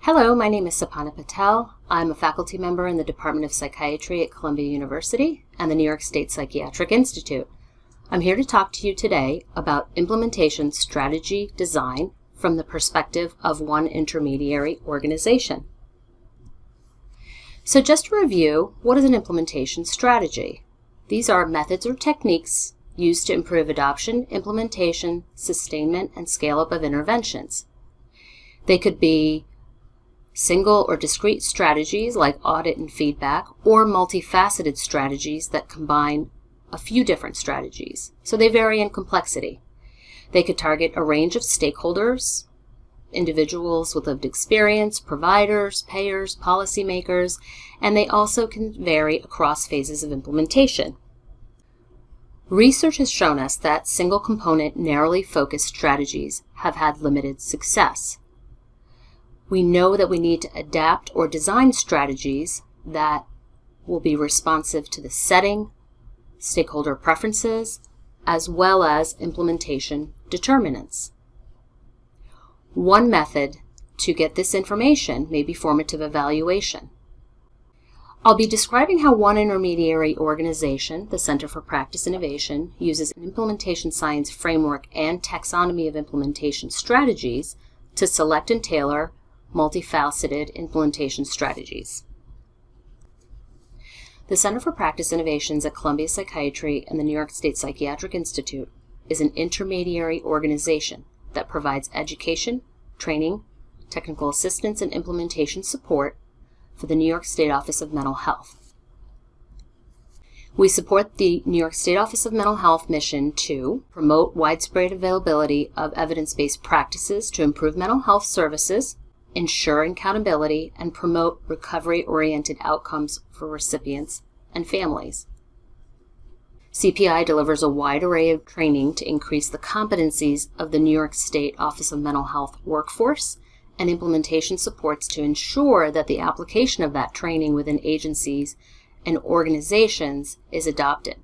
Hello, my name is Sapana Patel. I'm a faculty member in the Department of Psychiatry at Columbia University and the New York State Psychiatric Institute. I'm here to talk to you today about implementation strategy design from the perspective of one intermediary organization. So just to review, what is an implementation strategy? These are methods or techniques used to improve adoption, implementation, sustainment, and scale-up of interventions. They could be single or discrete strategies like audit and feedback, or multifaceted strategies that combine a few different strategies. So they vary in complexity. They could target a range of stakeholders, individuals with lived experience, providers, payers, policymakers, and they also can vary across phases of implementation. Research has shown us that single component, narrowly focused strategies have had limited success. We know that we need to adapt or design strategies that will be responsive to the setting, stakeholder preferences, as well as implementation determinants. One method to get this information may be formative evaluation. I'll be describing how one intermediary organization, the Center for Practice Innovation, uses an implementation science framework and taxonomy of implementation strategies to select and tailor multifaceted implementation strategies. The Center for Practice Innovations at Columbia Psychiatry and the New York State Psychiatric Institute is an intermediary organization that provides education, training, technical assistance, and implementation support for the New York State Office of Mental Health. We support the New York State Office of Mental Health mission to promote widespread availability of evidence-based practices to improve mental health services, ensure accountability, and promote recovery-oriented outcomes for recipients and families. CPI delivers a wide array of training to increase the competencies of the New York State Office of Mental Health workforce and implementation supports to ensure that the application of that training within agencies and organizations is adopted.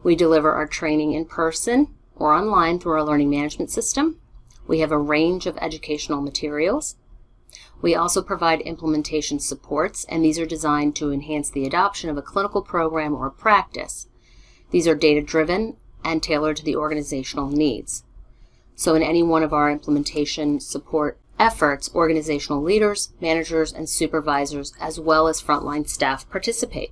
We deliver our training in person or online through our learning management system. We have a range of educational materials. We also provide implementation supports, and these are designed to enhance the adoption of a clinical program or practice. These are data-driven and tailored to the organizational needs. So in any one of our implementation support efforts, organizational leaders, managers, and supervisors, as well as frontline staff, participate.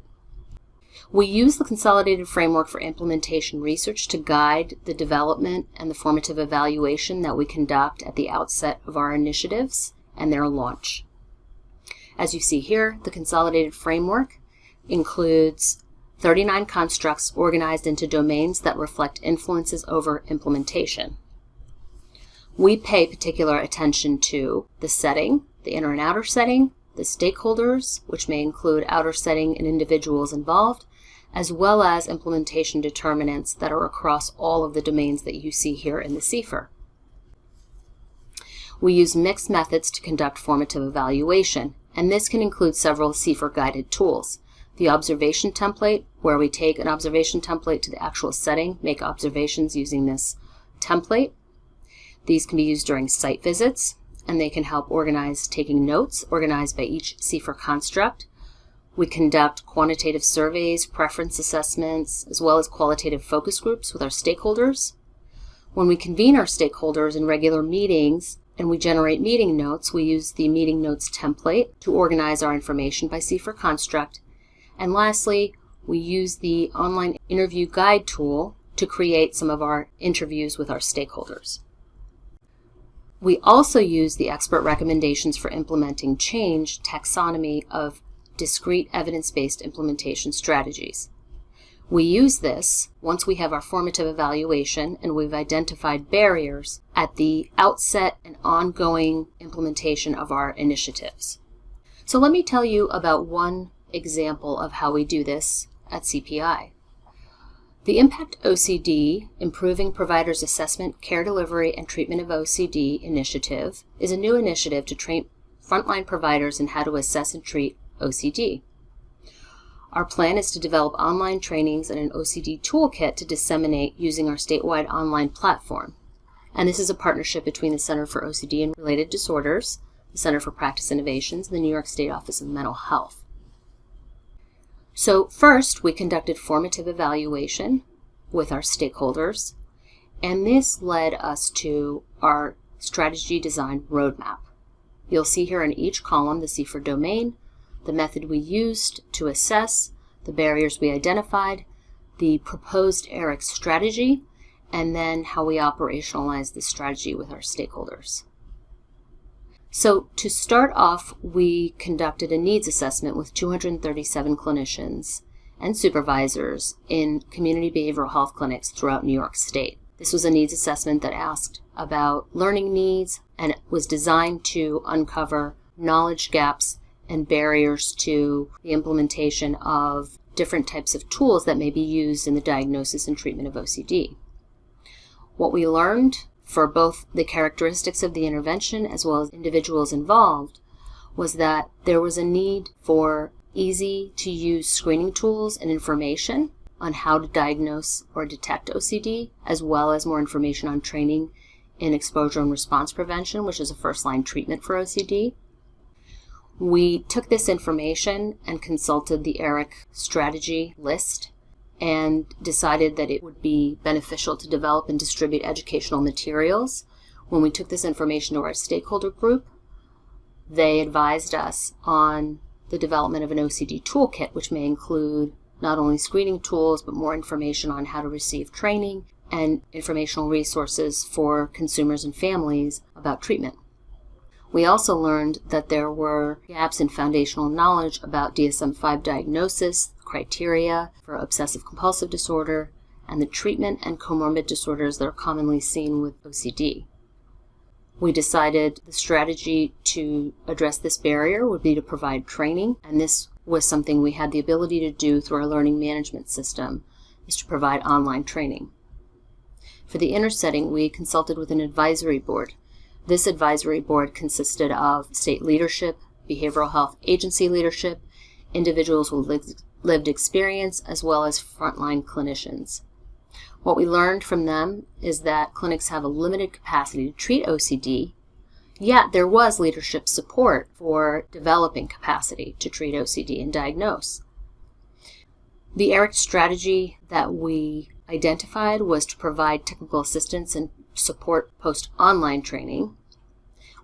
We use the Consolidated Framework for Implementation Research to guide the development and the formative evaluation that we conduct at the outset of our initiatives and their launch. As you see here, the Consolidated Framework includes 39 constructs organized into domains that reflect influences over implementation. We pay particular attention to the setting, the inner and outer setting, the stakeholders, which may include outer setting and individuals involved, as well as implementation determinants that are across all of the domains that you see here in the CFIR. We use mixed methods to conduct formative evaluation, and this can include several CFIR guided tools. The observation template, where we take an observation template to the actual setting, make observations using this template. These can be used during site visits, and they can help organize taking notes organized by each CFIR construct. We conduct quantitative surveys, preference assessments, as well as qualitative focus groups with our stakeholders. When we convene our stakeholders in regular meetings and we generate meeting notes, we use the meeting notes template to organize our information by CFIR construct. And lastly, we use the online interview guide tool to create some of our interviews with our stakeholders. We also use the expert recommendations for implementing change taxonomy of discrete evidence-based implementation strategies. We use this once we have our formative evaluation and we've identified barriers at the outset and ongoing implementation of our initiatives. So let me tell you about one example of how we do this at CPI. The Impact OCD, Improving Providers' Assessment, Care Delivery, and Treatment of OCD initiative is a new initiative to train frontline providers in how to assess and treat OCD. Our plan is to develop online trainings and an OCD toolkit to disseminate using our statewide online platform. And this is a partnership between the Center for OCD and Related Disorders, the Center for Practice Innovations, and the New York State Office of Mental Health. So first, we conducted formative evaluation with our stakeholders, and this led us to our strategy design roadmap. You'll see here in each column the CFIR domain, the method we used to assess, the barriers we identified, the proposed ERIC strategy, and then how we operationalize the strategy with our stakeholders. So to start off, we conducted a needs assessment with 237 clinicians and supervisors in community behavioral health clinics throughout New York State. This was a needs assessment that asked about learning needs and was designed to uncover knowledge gaps and barriers to the implementation of different types of tools that may be used in the diagnosis and treatment of OCD. What we learned for both the characteristics of the intervention as well as individuals involved was that there was a need for easy-to-use screening tools and information on how to diagnose or detect OCD, as well as more information on training in exposure and response prevention, which is a first-line treatment for OCD. We took this information and consulted the ERIC strategy list and decided that it would be beneficial to develop and distribute educational materials. When we took this information to our stakeholder group, they advised us on the development of an OCD toolkit, which may include not only screening tools, but more information on how to receive training and informational resources for consumers and families about treatment. We also learned that there were gaps in foundational knowledge about DSM-5 diagnosis, criteria for obsessive-compulsive disorder, and the treatment and comorbid disorders that are commonly seen with OCD. We decided the strategy to address this barrier would be to provide training, and this was something we had the ability to do through our learning management system, is to provide online training. For the inner setting, we consulted with an advisory board. This advisory board consisted of state leadership, behavioral health agency leadership, individuals with lived experience, as well as frontline clinicians. What we learned from them is that clinics have a limited capacity to treat OCD, yet there was leadership support for developing capacity to treat OCD and diagnose. The ERIC strategy that we identified was to provide technical assistance and support post-online training.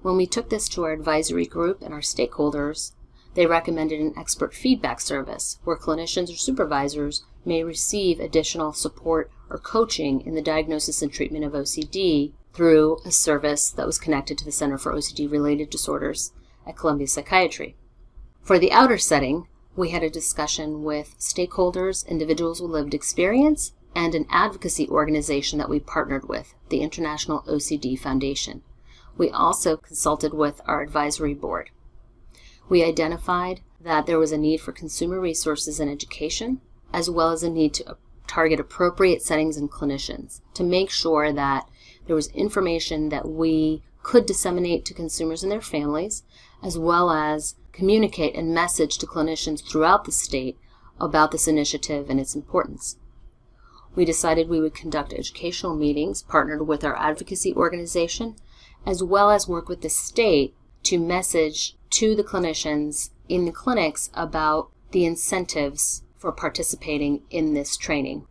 When we took this to our advisory group and our stakeholders, they recommended an expert feedback service where clinicians or supervisors may receive additional support or coaching in the diagnosis and treatment of OCD through a service that was connected to the Center for OCD-Related Disorders at Columbia Psychiatry. For the outer setting, we had a discussion with stakeholders, individuals with lived experience, and an advocacy organization that we partnered with, the International OCD Foundation. We also consulted with our advisory board. We identified that there was a need for consumer resources and education, as well as a need to target appropriate settings and clinicians to make sure that there was information that we could disseminate to consumers and their families, as well as communicate and message to clinicians throughout the state about this initiative and its importance. We decided we would conduct educational meetings partnered with our advocacy organization, as well as work with the state to message to the clinicians in the clinics about the incentives for participating in this training.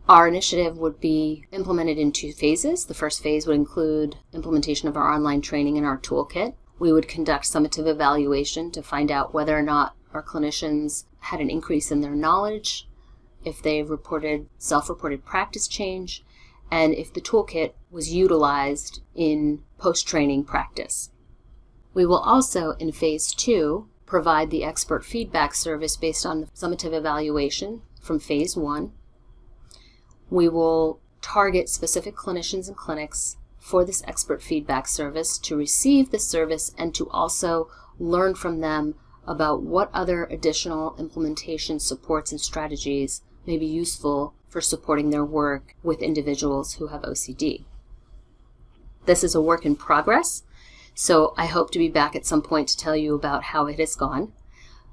Our initiative would be implemented in 2 phases. The first phase would include implementation of our online training and our toolkit. We would conduct summative evaluation to find out whether or not our clinicians had an increase in their knowledge, if they reported self-reported practice change, and if the toolkit was utilized in post-training practice. We will also, in phase 2, provide the expert feedback service based on the summative evaluation from phase 1. We will target specific clinicians and clinics for this expert feedback service to receive this service and to also learn from them about what other additional implementation supports and strategies may be useful for supporting their work with individuals who have OCD. This is a work in progress, so I hope to be back at some point to tell you about how it has gone.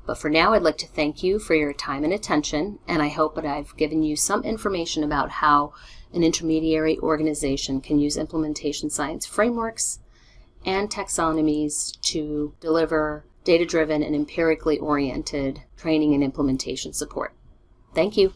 But for now, I'd like to thank you for your time and attention, and I hope that I've given you some information about how an intermediary organization can use implementation science frameworks and taxonomies to deliver data-driven and empirically oriented training and implementation support. Thank you.